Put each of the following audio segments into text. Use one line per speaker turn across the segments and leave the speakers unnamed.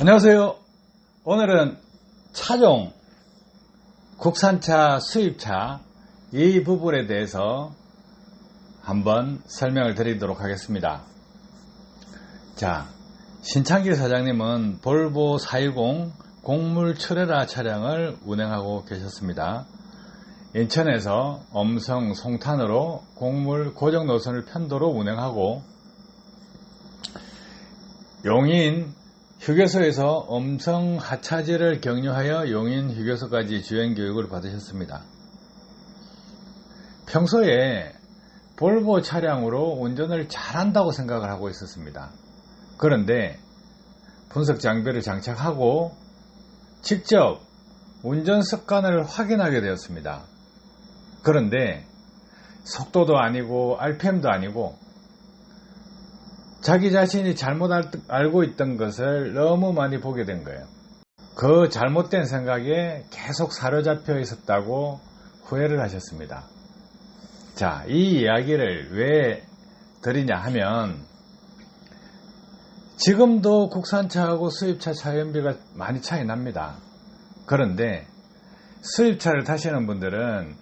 안녕하세요. 오늘은 차종, 국산차, 수입차 이 부분에 대해서 한번 설명을 드리도록 하겠습니다. 자, 신창길 사장님은 볼보 420 곡물 트레라 차량을 운행하고 계셨습니다. 인천에서 엄성, 송탄으로 곡물 고정 노선을 편도로 운행하고 용인 휴게소에서 엄성 하차지를 격려하여 용인 휴게소까지 주행 교육을 받으셨습니다. 평소에 볼보 차량으로 운전을 잘한다고 생각을 하고 있었습니다. 그런데 분석 장비를 장착하고 직접 운전 습관을 확인하게 되었습니다. 그런데 속도도 아니고 RPM도 아니고 자기 자신이 잘못 알고 있던 것을 너무 많이 보게 된 거예요. 그 잘못된 생각에 계속 사로잡혀 있었다고 후회를 하셨습니다. 자, 이 이야기를 왜 드리냐 하면 지금도 국산차하고 수입차 차연비가 많이 차이 납니다. 그런데 수입차를 타시는 분들은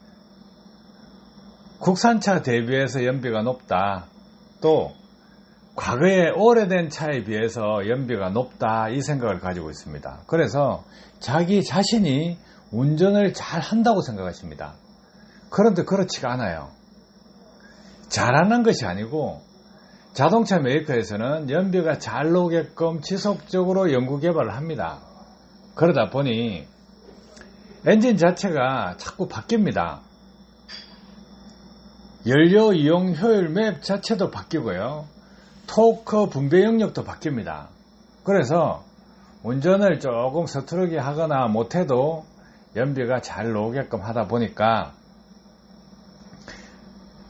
국산차 대비해서 연비가 높다, 또 과거에 오래된 차에 비해서 연비가 높다, 이 생각을 가지고 있습니다. 그래서 자기 자신이 운전을 잘 한다고 생각하십니다. 그런데 그렇지가 않아요. 잘하는 것이 아니고 자동차 메이커에서는 연비가 잘 나오게끔 지속적으로 연구 개발을 합니다. 그러다 보니 엔진 자체가 자꾸 바뀝니다. 연료 이용 효율 맵 자체도 바뀌고요. 토크 분배 영역도 바뀝니다. 그래서 운전을 조금 서투르게 하거나 못해도 연비가 잘 나오게끔 하다 보니까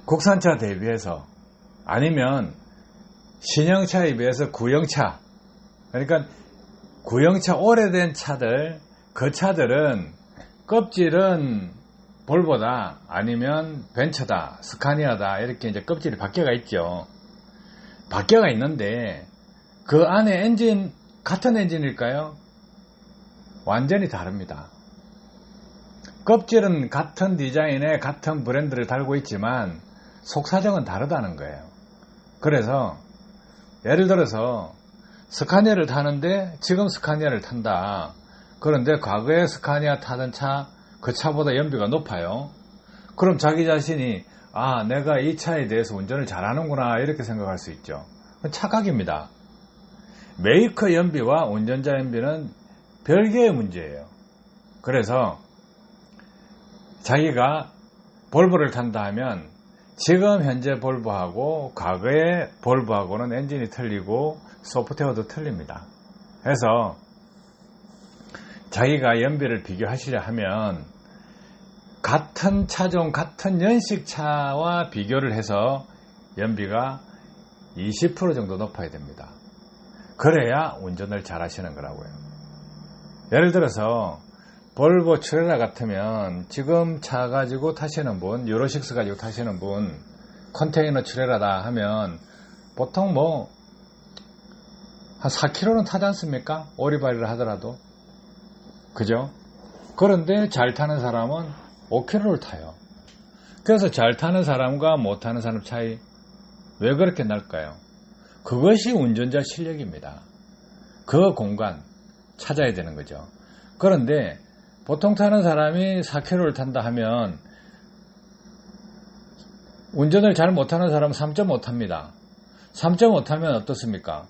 국산차 대비해서 아니면 신형차에 비해서 구형차, 그러니까 구형차 오래된 차들, 그 차들은 껍질은 볼보다 아니면 벤처다, 스카니아다, 이렇게 이제 껍질이 바뀌어가 있죠. 바뀌어가 있는데 그 안에 엔진 같은 엔진일까요? 완전히 다릅니다. 껍질은 같은 디자인에 같은 브랜드를 달고 있지만 속사정은 다르다는 거예요. 그래서 예를 들어서 스카니아를 타는데 지금 스카니아를 탄다. 그런데 과거에 스카니아 타던 차, 그 차보다 연비가 높아요. 그럼 자기 자신이 내가 이 차에 대해서 운전을 잘하는구나, 이렇게 생각할 수 있죠. 그건 착각입니다. 메이커 연비와 운전자 연비는 별개의 문제예요. 그래서 자기가 볼보를 탄다 하면 지금 현재 볼보하고 과거의 볼보하고는 엔진이 틀리고 소프트웨어도 틀립니다. 그래서 자기가 연비를 비교하시려 하면 같은 차종, 같은 연식 차와 비교를 해서 연비가 20% 정도 높아야 됩니다. 그래야 운전을 잘 하시는 거라고요. 예를 들어서 볼보 트레라 같으면 지금 차 가지고 타시는 분, 유로6 가지고 타시는 분, 컨테이너 트레라다 하면 보통 한 4km는 타지 않습니까? 오리발이를 하더라도. 그죠? 그런데 잘 타는 사람은 5km를 타요. 그래서 잘 타는 사람과 못 타는 사람 차이 왜 그렇게 날까요? 그것이 운전자 실력입니다. 그 공간 찾아야 되는 거죠. 그런데 보통 타는 사람이 4km를 탄다 하면 운전을 잘 못하는 사람은 3.5 탑니다. 3.5 타면 어떻습니까?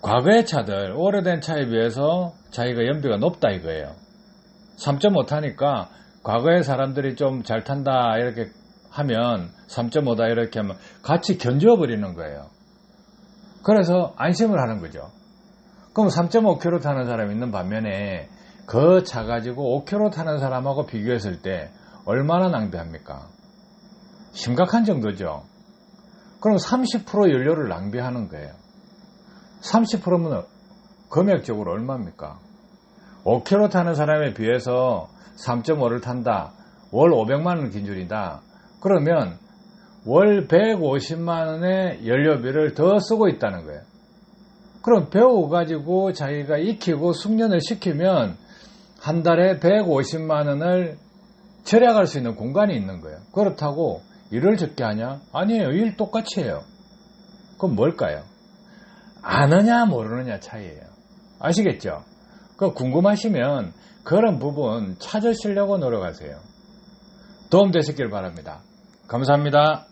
과거의 차들, 오래된 차에 비해서 자기가 연비가 높다 이거예요. 3.5 타니까 과거의 사람들이 좀 잘 탄다 이렇게 하면 3.5다 이렇게 하면 같이 견주어 버리는 거예요. 그래서 안심을 하는 거죠. 그럼 3.5km 타는 사람이 있는 반면에 그 차 가지고 5km 타는 사람하고 비교했을 때 얼마나 낭비합니까? 심각한 정도죠. 그럼 30% 연료를 낭비하는 거예요. 30%면 금액적으로 얼마입니까? 5km 타는 사람에 비해서 3.5를 탄다. 월 500만 원 기준이다. 그러면 월 150만 원의 연료비를 더 쓰고 있다는 거예요. 그럼 배워가지고 자기가 익히고 숙련을 시키면 한 달에 150만 원을 절약할 수 있는 공간이 있는 거예요. 그렇다고 일을 적게 하냐? 아니에요. 일 똑같이 해요. 그럼 뭘까요? 아느냐 모르느냐 차이예요. 아시겠죠? 그 궁금하시면 그런 부분 찾으시려고 노력하세요. 도움되셨길 바랍니다. 감사합니다.